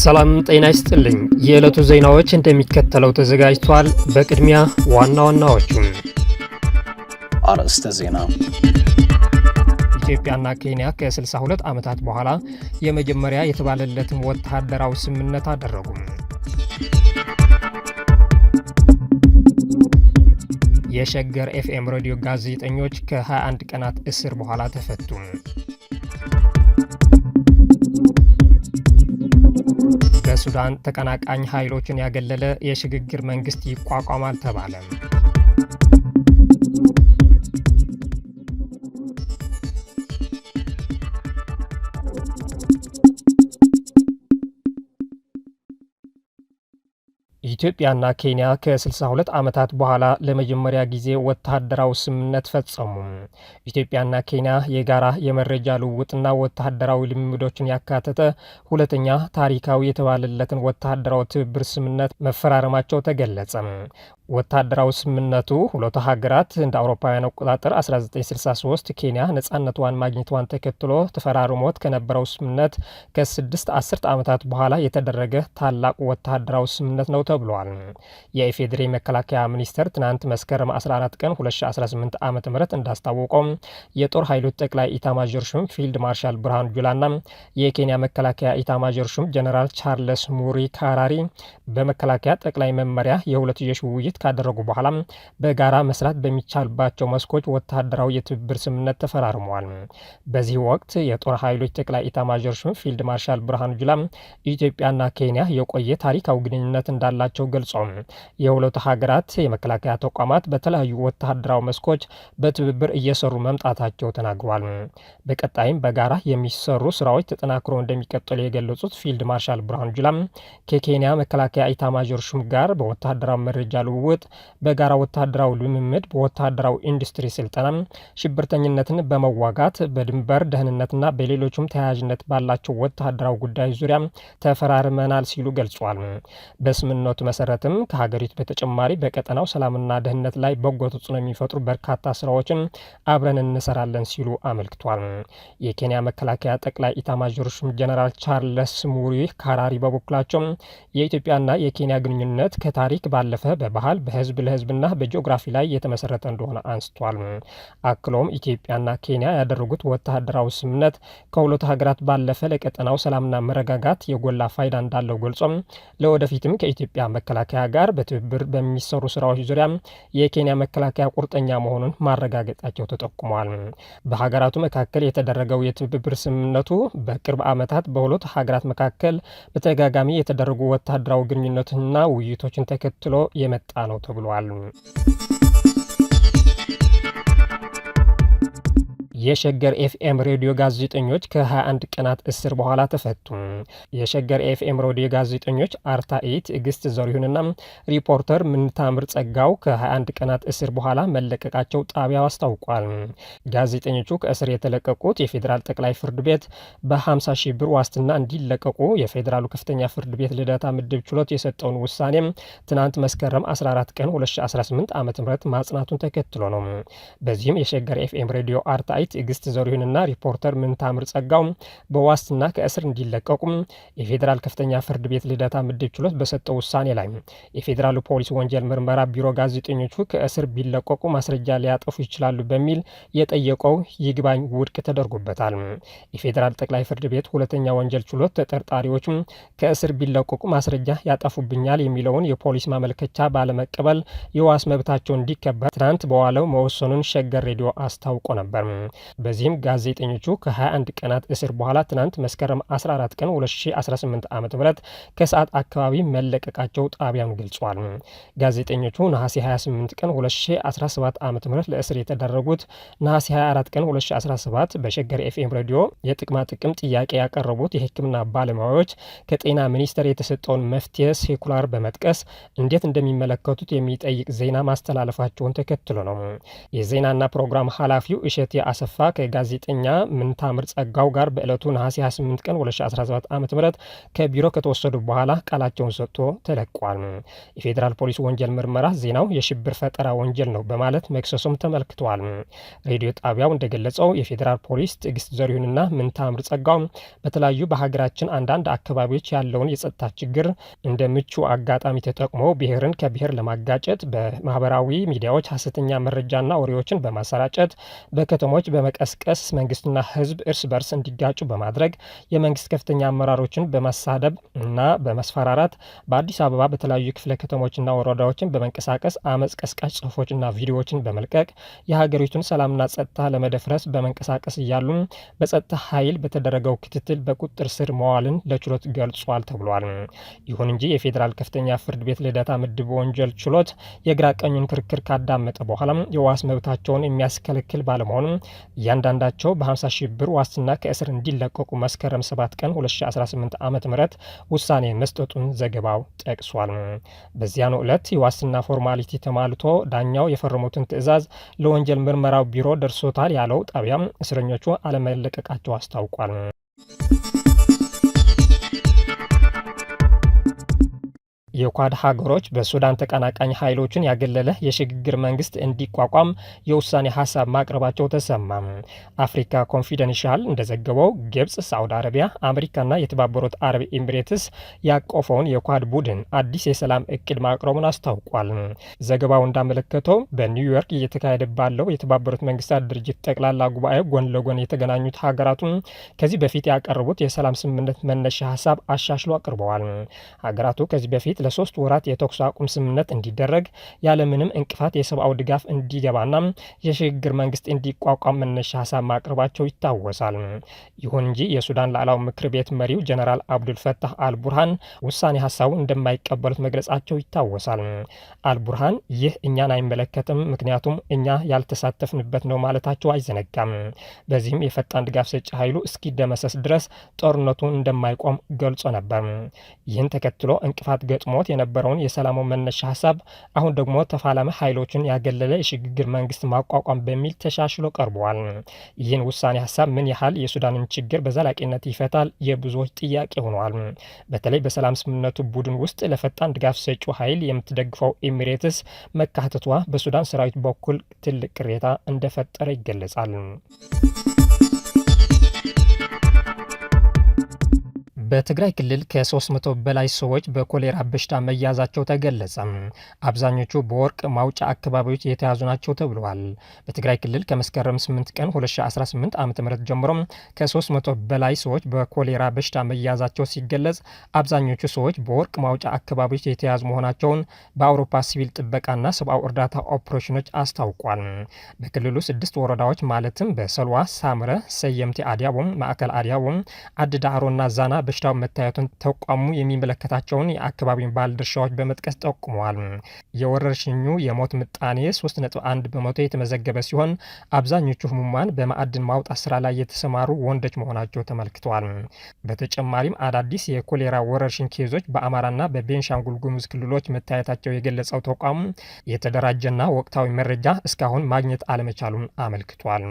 ሰላም ጤና ይስጥልኝ። የዕለቱ ዜናዎች እንደሚከተለው ተዘጋጅቷል። በቅድሚያ ዋና ዋናዎቹን አርዕስተ ዜና። ኢትዮጵያና ኬንያ ከ62 ዓመታት በኋላ የመጀመሪያ የተባለለትን ወታደራዊ ስምምነት አደረጉ። የሸገር ኤፍኤም ሬዲዮ ጋዜጠኞች ከ21 ቀናት እስር በኋላ ተፈቱ። በሱዳን ተቀናቃኝ ኃይሎችን ያገለለ የሽግግር መንግስት ይቋቋማል ተባለ። ኢትዮጵያና ኬንያ ከ62 ዓመታት በኋላ ለመጀመሪያ ጊዜ ወታደራዊ ስምምነት ፈጸሙ። ኢትዮጵያና ኬንያ የጋራ የመረጃ ልውውጥና ወታደራዊ ልምምዶችን ያካተተ ሁለተኛ ታሪካዊ የተባለለትን ወታደራዊ ትብብር ስምምነት መፈራረማቸው ተገለጸ። ወታደራዊ ስምምነቱ ሁለቱ ሀገራት እንደ አውሮፓውያን አቆጣጠር 1963 ኬንያ ነጻነቷን ማግኘቷን ተከትሎ ተፈራርሞት ከነበረው ስምምነት ከ6 አስርት ዓመታት በኋላ የተደረገ ታላቁ ወታደራዊ ስምምነት ነው ተብሏል። የኢፌዴሪ መከላከያ ሚኒስቴር ትናንት መስከረም 14 ቀን 2018 ዓ.ም እንዳስታወቀው የጦር ኃይሎች ጠቅላይ ኢታማዦር ሹም ፊልድ ማርሻል ብርሃኑ ጁላና የኬንያ መከላከያ ኢታማዦር ሹም ጀነራል ቻርለስ ሙሪ ካራሪ በመከላከያ ጠቅላይ መመሪያ የሁለትዮሽ ውይይት ካደረጉ በኋላ በጋራ መስራት በሚቻልባቸው መስኮች ወታደራዊ የትብብር ስምምነት ተፈራርመዋል። በዚህ ወቅት የጦር ኃይሎች ጠቅላይ ኢታማዦር ሹም ፊልድ ማርሻል ብርሃኑ ጁላ ኢትዮጵያና ኬንያ የቆየ ታሪካዊ ግንኙነት እንዳላቸው ገልጸው የሁለቱ ሀገራት የመከላከያ ተቋማት በተለያዩ ወታደራዊ መስኮች በትብብር እየሰሩ መምጣታቸው ተናግሯል። በቀጣይም በጋራ የሚሰሩ ስራዎች ተጠናክሮ እንደሚቀጥሉ የገለጹት ፊልድ ማርሻል ብርሃኑ ጁላ ከኬንያ መከላከያ ኢታማዦር ሹም ጋር በወታደራዊ መረጃ ልውውጥ፣ በጋራ ወታደራዊ ልምምድ፣ በወታደራዊ ኢንዱስትሪ ስልጠና፣ ሽብርተኝነትን በመዋጋት፣ በድንበር ደህንነትና በሌሎችም ተያያዥነት ባላቸው ወታደራዊ ጉዳዮች ዙሪያ ተፈራርመናል ሲሉ ገልጿል። በስምምነቱ መሰረትም ከሀገሪቱ በተጨማሪ በቀጠናው ሰላምና ደህንነት ላይ በጎ ተጽዕኖ የሚፈጥሩ በርካታ ስራዎችን አብረን እንሰራለን ሲሉ አመልክቷል። የኬንያ መከላከያ ጠቅላይ ኢታማዦር ሹም ጀነራል ቻርለስ ሙሪ ካራሪ በበኩላቸው የኢትዮጵያና የኬንያ ግንኙነት ከታሪክ ባለፈ በባህል በህዝብ ለህዝብና በጂኦግራፊ ላይ የተመሰረተ እንደሆነ አንስቷል። አክሎም ኢትዮጵያና ኬንያ ያደረጉት ወታደራዊ ስምምነት ከሁለቱ ሀገራት ባለፈ ለቀጠናው ሰላምና መረጋጋት የጎላ ፋይዳ እንዳለው ገልጾም ለወደፊትም ከኢትዮጵያ መከላከያ ጋር በትብብር በሚሰሩ ስራዎች ዙሪያ የኬንያ መከላከያ ቁርጠኛ መሆኑን ማረጋገጣቸው ተጠቁሟል። በሀገራቱ መካከል የተደረገው የትብብር ስምምነቱ በቅርብ ዓመታት በሁለቱ ሀገራት መካከል በተደጋጋሚ የተደረጉ ወታደራዊ ግንኙነትና ውይይቶችን ተከትሎ የመጣ ነው ተብሏል። የሸገር ኤፍኤም ሬዲዮ ጋዜጠኞች ከ21 ቀናት እስር በኋላ ተፈቱ። የሸገር ኤፍኤም ሬዲዮ ጋዜጠኞች አርታኢ ትዕግስት ዘሪሁንና ሪፖርተር ምንታምር ጸጋው ከ21 ቀናት እስር በኋላ መለቀቃቸው ጣቢያው አስታውቋል። ጋዜጠኞቹ ከእስር የተለቀቁት የፌዴራል ጠቅላይ ፍርድ ቤት በ50 ሺህ ብር ዋስትና እንዲለቀቁ የፌዴራሉ ከፍተኛ ፍርድ ቤት ልደታ ምድብ ችሎት የሰጠውን ውሳኔ ትናንት መስከረም 14 ቀን 2018 ዓ.ም ማጽናቱን ተከትሎ ነው። በዚህም የሸገር ኤፍኤም ሬዲዮ አርታኢ ትዕግስት ዘሪሁንና ሪፖርተር ምንታምር ጸጋው በዋስትና ከእስር እንዲለቀቁ የፌዴራል ከፍተኛ ፍርድ ቤት ልደታ ምድብ ችሎት በሰጠው ውሳኔ ላይ የፌዴራሉ ፖሊስ ወንጀል ምርመራ ቢሮ ጋዜጠኞቹ ከእስር ቢለቀቁ ማስረጃ ሊያጠፉ ይችላሉ በሚል የጠየቀው ይግባኝ ውድቅ ተደርጎበታል። የፌዴራል ጠቅላይ ፍርድ ቤት ሁለተኛ ወንጀል ችሎት ተጠርጣሪዎች ከእስር ቢለቀቁ ማስረጃ ያጠፉብኛል የሚለውን የፖሊስ ማመልከቻ ባለመቀበል የዋስ መብታቸው እንዲከበር ትናንት በዋለው መወሰኑን ሸገር ሬዲዮ አስታውቆ ነበር። በዚህም ጋዜጠኞቹ ከ21 ቀናት እስር በኋላ ትናንት መስከረም 14 ቀን 2018 ዓ.ም ከሰዓት አካባቢ መለቀቃቸው ጣቢያም ገልጿል። ጋዜጠኞቹ ነሐሴ 28 ቀን 2017 ዓ.ም ለእስር የተደረጉት ነሐሴ 24 ቀን 2017 በሸገር ኤፍኤም ሬዲዮ የጥቅማ ጥቅም ጥያቄ ያቀረቡት የሕክምና ባለሙያዎች ከጤና ሚኒስቴር የተሰጠውን መፍትሄ ሴኩላር በመጥቀስ እንዴት እንደሚመለከቱት የሚጠይቅ ዜና ማስተላለፋቸውን ተከትሎ ነው። የዜናና ፕሮግራም ኃላፊው እሸቴ አሰፋ አሰፋ ከጋዜጠኛ ምንታምር ጸጋው ጋር በዕለቱ ነሐሴ 28 ቀን 2017 ዓ.ም ከቢሮ ከተወሰዱ በኋላ ቃላቸውን ሰጥቶ ተለቋል። የፌዴራል ፖሊስ ወንጀል ምርመራ ዜናው የሽብር ፈጠራ ወንጀል ነው በማለት መክሰሱም ተመልክቷል። ሬዲዮ ጣቢያው እንደገለጸው የፌዴራል ፖሊስ ትዕግስት ዘሪሁንና ምንታምር ጸጋው በተለያዩ በሀገራችን አንዳንድ አካባቢዎች ያለውን የጸጥታ ችግር እንደ ምቹ አጋጣሚ ተጠቅሞ ብሔርን ከብሔር ለማጋጨት በማህበራዊ ሚዲያዎች ሐሰተኛ መረጃና ወሬዎችን በማሰራጨት በከተሞች በመቀስቀስ መንግስትና ህዝብ እርስ በርስ እንዲጋጩ በማድረግ የመንግስት ከፍተኛ አመራሮችን በማሳደብ እና በማስፈራራት በአዲስ አበባ በተለያዩ ክፍለ ከተሞችና ወረዳዎችን በመንቀሳቀስ አመፅ ቀስቃሽ ጽሁፎችና ቪዲዮዎችን በመልቀቅ የሀገሪቱን ሰላምና ጸጥታ ለመደፍረስ በመንቀሳቀስ እያሉ በጸጥታ ኃይል በተደረገው ክትትል በቁጥጥር ስር መዋልን ለችሎት ገልጿል ተብሏል። ይሁን እንጂ የፌዴራል ከፍተኛ ፍርድ ቤት ልደታ ምድብ ወንጀል ችሎት የግራ ቀኙን ክርክር ካዳመጠ በኋላ የዋስ መብታቸውን የሚያስከለክል ባለመሆኑ እያንዳንዳቸው በ50 ሺህ ብር ዋስትና ከእስር እንዲለቀቁ መስከረም 7 ቀን 2018 ዓ.ም ውሳኔ መስጠቱን ዘገባው ጠቅሷል። በዚያኑ ዕለት የዋስትና ፎርማሊቲ ተሟልቶ ዳኛው የፈረሙትን ትዕዛዝ ለወንጀል ምርመራው ቢሮ ደርሶታል ያለው ጣቢያም እስረኞቹ አለመለቀቃቸው አስታውቋል። የኳድ ሀገሮች በሱዳን ተቀናቃኝ ኃይሎችን ያገለለ የሽግግር መንግስት እንዲቋቋም የውሳኔ ሀሳብ ማቅረባቸው ተሰማ። አፍሪካ ኮንፊደንሻል እንደዘገበው ግብጽ፣ ሳዑዲ አረቢያ፣ አሜሪካና የተባበሩት አረብ ኤሚሬትስ ያቀፈውን የኳድ ቡድን አዲስ የሰላም እቅድ ማቅረቡን አስታውቋል። ዘገባው እንዳመለከተው በኒውዮርክ እየተካሄደ ባለው የተባበሩት መንግስታት ድርጅት ጠቅላላ ጉባኤ ጎን ለጎን የተገናኙት ሀገራቱን ከዚህ በፊት ያቀረቡት የሰላም ስምምነት መነሻ ሀሳብ አሻሽሎ አቅርበዋል። ሀገራቱ ከዚህ በፊት ለ3 ወራት የተኩስ አቁም ስምምነት እንዲደረግ ያለምንም እንቅፋት የሰብአዊ ድጋፍ እንዲገባና የሽግግር መንግስት እንዲቋቋም መነሻ ሀሳብ ማቅረባቸው ይታወሳል። ይሁን እንጂ የሱዳን ሉዓላዊ ምክር ቤት መሪው ጀነራል አብዱል ፈታህ አልቡርሃን ውሳኔ ሀሳቡን እንደማይቀበሉት መግለጻቸው ይታወሳል። አልቡርሃን ይህ እኛን አይመለከትም፣ ምክንያቱም እኛ ያልተሳተፍንበት ነው ማለታቸው አይዘነጋም። በዚህም የፈጣን ድጋፍ ሰጪ ኃይሉ እስኪደመሰስ ድረስ ጦርነቱን እንደማይቆም ገልጾ ነበር። ይህን ተከትሎ እንቅፋት ገጥሞ የነበረውን የሰላሙ መነሻ ሀሳብ አሁን ደግሞ ተፋላሚ ኃይሎችን ያገለለ የሽግግር መንግስት ማቋቋም በሚል ተሻሽሎ ቀርበዋል። ይህን ውሳኔ ሀሳብ ምን ያህል የሱዳንን ችግር በዘላቂነት ይፈታል የብዙዎች ጥያቄ ሆኗል። በተለይ በሰላም ስምምነቱ ቡድን ውስጥ ለፈጣን ድጋፍ ሰጪው ኃይል የምትደግፈው ኤሚሬትስ መካተቷ በሱዳን ሰራዊት በኩል ትልቅ ቅሬታ እንደፈጠረ ይገለጻል። በትግራይ ክልል ከ300 በላይ ሰዎች በኮሌራ በሽታ መያዛቸው ተገለጸ። አብዛኞቹ በወርቅ ማውጫ አካባቢዎች የተያዙ ናቸው ተብለዋል። በትግራይ ክልል ከመስከረም 8 ቀን 2018 ዓ.ም ጀምሮ ከ300 በላይ ሰዎች በኮሌራ በሽታ መያዛቸው ሲገለጽ አብዛኞቹ ሰዎች በወርቅ ማውጫ አካባቢዎች የተያዙ መሆናቸውን በአውሮፓ ሲቪል ጥበቃና ሰብአዊ እርዳታ ኦፕሬሽኖች አስታውቋል። በክልሉ 6 ወረዳዎች ማለትም በሰልዋ፣ ሳምረ፣ ሰየምቲ አዲያቦም፣ ማዕከል አዲያቦም፣ አድዳዕሮና ዛና በሽታው መታየቱን ተቋሙ የሚመለከታቸውን የአካባቢውን ባለድርሻዎች በመጥቀስ ጠቁመዋል። የወረርሽኙ የሞት ምጣኔ 3.1 በመቶ የተመዘገበ ሲሆን አብዛኞቹ ህሙማን በማዕድን ማውጣት ስራ ላይ የተሰማሩ ወንዶች መሆናቸው ተመልክተዋል። በተጨማሪም አዳዲስ የኮሌራ ወረርሽኝ ኬዞች በአማራና በቤንሻንጉል ጉሙዝ ክልሎች መታየታቸው የገለጸው ተቋሙ የተደራጀና ወቅታዊ መረጃ እስካሁን ማግኘት አለመቻሉን አመልክቷል።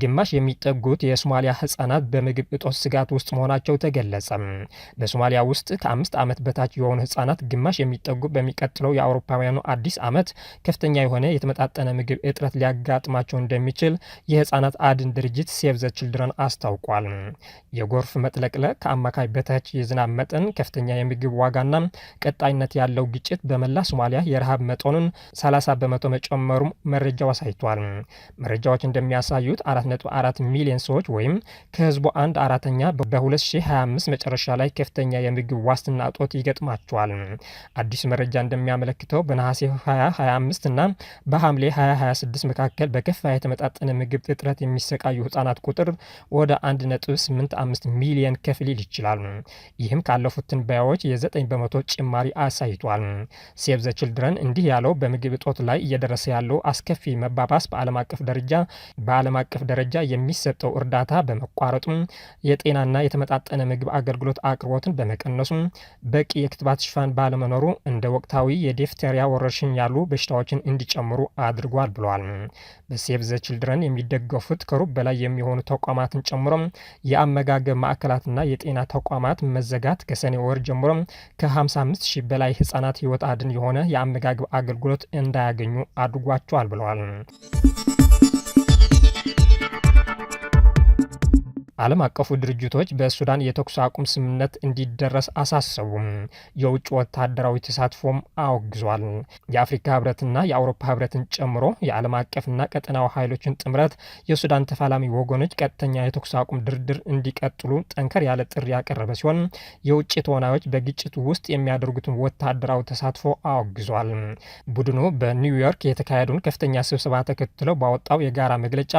ግማሽ የሚጠጉት የሶማሊያ ህጻናት በምግብ እጦት ስጋት ውስጥ መሆናቸው ተገለጸ። በሶማሊያ ውስጥ ከ5 ዓመት በታች የሆኑ ህጻናት ግማሽ የሚጠጉ በሚቀጥለው የአውሮፓውያኑ አዲስ ዓመት ከፍተኛ የሆነ የተመጣጠነ ምግብ እጥረት ሊያጋጥማቸው እንደሚችል የህጻናት አድን ድርጅት ሴቭ ዘ ችልድረን አስታውቋል። የጎርፍ መጥለቅለቅ፣ ከአማካይ በታች የዝናብ መጠን፣ ከፍተኛ የምግብ ዋጋና ቀጣይነት ያለው ግጭት በመላ ሶማሊያ የረሃብ መጠኑን 30 በመቶ መጨመሩም መረጃው አሳይቷል። መረጃዎች እንደሚያሳዩት 4.4 ሚሊዮን ሰዎች ወይም ከህዝቡ 1/4ኛ በ2025 መጨረሻ ላይ ከፍተኛ የምግብ ዋስትና እጦት ይገጥማቸዋል። አዲስ መረጃ እንደሚያመለክተው በነሐሴ 2025 እና በሐምሌ 2026 መካከል በከፋ የተመጣጠነ ምግብ እጥረት የሚሰቃዩ ህጻናት ቁጥር ወደ 1.85 ሚሊዮን ከፍ ሊል ይችላል። ይህም ካለፉት ትንበያዎች የ9 በመቶ ጭማሪ አሳይቷል። ሴቭ ዘ ችልድረን እንዲህ ያለው በምግብ እጦት ላይ እየደረሰ ያለው አስከፊ መባባስ በዓለም አቀፍ ደረጃ ደረጃ የሚሰጠው እርዳታ በመቋረጡ የጤናና የተመጣጠነ ምግብ አገልግሎት አቅርቦትን በመቀነሱ በቂ የክትባት ሽፋን ባለመኖሩ እንደ ወቅታዊ የዲፍቴሪያ ወረርሽኝ ያሉ በሽታዎችን እንዲጨምሩ አድርጓል ብለዋል። በሴቭ ዘ ችልድረን የሚደገፉት ከሩብ በላይ የሚሆኑ ተቋማትን ጨምሮ የአመጋገብ ማዕከላትና የጤና ተቋማት መዘጋት ከሰኔ ወር ጀምሮ ከ55 ሺህ በላይ ህጻናት ህይወት አድን የሆነ የአመጋገብ አገልግሎት እንዳያገኙ አድርጓቸዋል ብለዋል። ዓለም አቀፉ ድርጅቶች በሱዳን የተኩስ አቁም ስምምነት እንዲደረስ አሳሰቡም። የውጭ ወታደራዊ ተሳትፎም አወግዟል። የአፍሪካ ህብረትና የአውሮፓ ህብረትን ጨምሮ የዓለም አቀፍና ቀጠናዊ ኃይሎችን ጥምረት የሱዳን ተፋላሚ ወገኖች ቀጥተኛ የተኩስ አቁም ድርድር እንዲቀጥሉ ጠንከር ያለ ጥሪ ያቀረበ ሲሆን የውጭ ተዋናዮች በግጭቱ ውስጥ የሚያደርጉትን ወታደራዊ ተሳትፎ አወግዟል። ቡድኑ በኒውዮርክ የተካሄደውን ከፍተኛ ስብሰባ ተከትለው ባወጣው የጋራ መግለጫ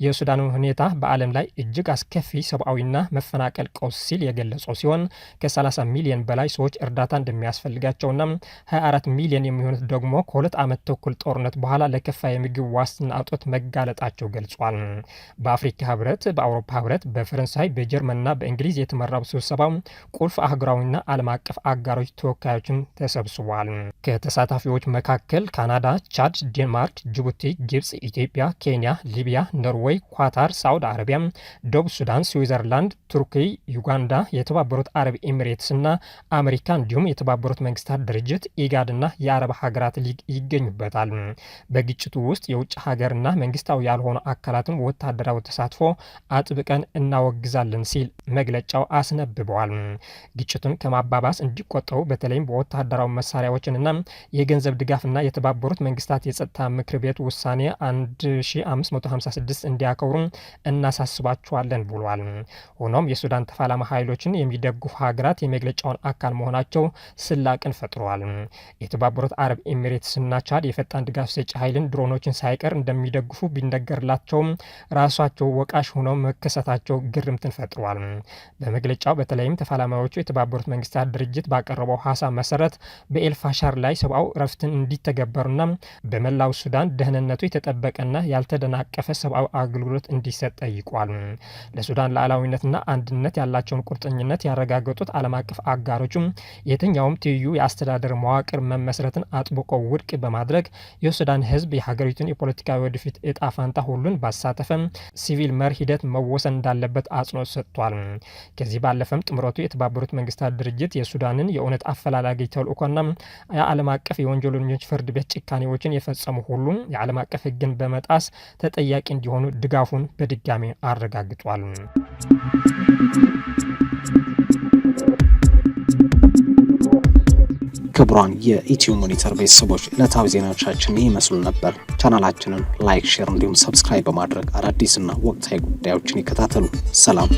የሱዳን ሁኔታ በዓለም ላይ እጅግ አስከፊ ሰብአዊና መፈናቀል ቀውስ ሲል የገለጸው ሲሆን ከ30 ሚሊዮን በላይ ሰዎች እርዳታ እንደሚያስፈልጋቸውና 24 ሚሊዮን የሚሆኑት ደግሞ ከ2 ዓመት ተኩል ጦርነት በኋላ ለከፋ የምግብ ዋስትና እጦት መጋለጣቸው ገልጿል። በአፍሪካ ህብረት፣ በአውሮፓ ህብረት፣ በፈረንሳይ፣ በጀርመንና በእንግሊዝ የተመራው ስብሰባው ቁልፍ አህጉራዊና ዓለም አቀፍ አጋሮች ተወካዮችን ተሰብስቧል። ከተሳታፊዎች መካከል ካናዳ፣ ቻድ፣ ዴንማርክ፣ ጅቡቲ፣ ግብጽ፣ ኢትዮጵያ፣ ኬንያ፣ ሊቢያ፣ ኖርዌይ፣ ኳታር፣ ሳውዲ አረቢያ፣ ደቡብ ሱዳን፣ ስዊዘርላንድ፣ ቱርኪ፣ ዩጋንዳ፣ የተባበሩት አረብ ኤሚሬትስና አሜሪካ እንዲሁም የተባበሩት መንግስታት ድርጅት ኢጋድና የአረብ ሀገራት ሊግ ይገኙበታል። በግጭቱ ውስጥ የውጭ ሀገርና መንግስታዊ ያልሆኑ አካላትም ወታደራዊ ተሳትፎ አጥብቀን እናወግዛለን ሲል መግለጫው አስነብበዋል። ግጭቱን ከማባባስ እንዲቆጠቡ በተለይም በወታደራዊ መሳሪያዎችንና የገንዘብ ድጋፍና የተባበሩት መንግስታት የጸጥታ ምክር ቤት ውሳኔ 1556 እንዲያከብሩ እናሳስባቸዋለን ብሏል። ሆኖም የሱዳን ተፋላሚ ኃይሎችን የሚደግፉ ሀገራት የመግለጫውን አካል መሆናቸው ስላቅን ፈጥረዋል። የተባበሩት አረብ ኤሚሬትስና ቻድ የፈጣን ድጋፍ ሰጪ ኃይልን ድሮኖችን ሳይቀር እንደሚደግፉ ቢነገርላቸውም ራሳቸው ወቃሽ ሆነው መከሰታቸው ግርምትን ፈጥረዋል። በመግለጫው በተለይም ተፋላሚዎቹ የተባበሩት መንግስታት ድርጅት ባቀረበው ሀሳብ መሰረት በኤልፋሻር ላይ ሰብአዊ እረፍትን እንዲተገበሩና በመላው ሱዳን ደህንነቱ የተጠበቀና ያልተደናቀፈ ሰብአዊ አገልግሎት እንዲሰጥ ጠይቋል። ለሱዳን ሉዓላዊነትና አንድነት ያላቸውን ቁርጠኝነት ያረጋገጡት ዓለም አቀፍ አጋሮችም የትኛውም ትይዩ የአስተዳደር መዋቅር መመስረትን አጥብቆ ውድቅ በማድረግ የሱዳን ህዝብ የሀገሪቱን የፖለቲካዊ ወደፊት እጣ ፋንታ ሁሉን ባሳተፈ ሲቪል መር ሂደት መወሰን እንዳለበት አጽንኦት ሰጥቷል። ከዚህ ባለፈም ጥምረቱ የተባበሩት መንግስታት ድርጅት የሱዳንን የእውነት አፈላላጊ ተልእኮና የዓለም አቀፍ የወንጀለኞች ፍርድ ቤት ጭካኔዎችን የፈጸሙ ሁሉ የዓለም አቀፍ ህግን በመጣስ ተጠያቂ እንዲሆኑ ድጋፉን በድጋሚ አረጋግጧል። ክቡራን የኢትዮ ሞኒተር ቤተሰቦች ዕለታዊ ዜናዎቻችን ይመስሉ ነበር። ቻናላችንን ላይክ፣ ሼር እንዲሁም ሰብስክራይብ በማድረግ አዳዲስና ወቅታዊ ጉዳዮችን ይከታተሉ። ሰላም።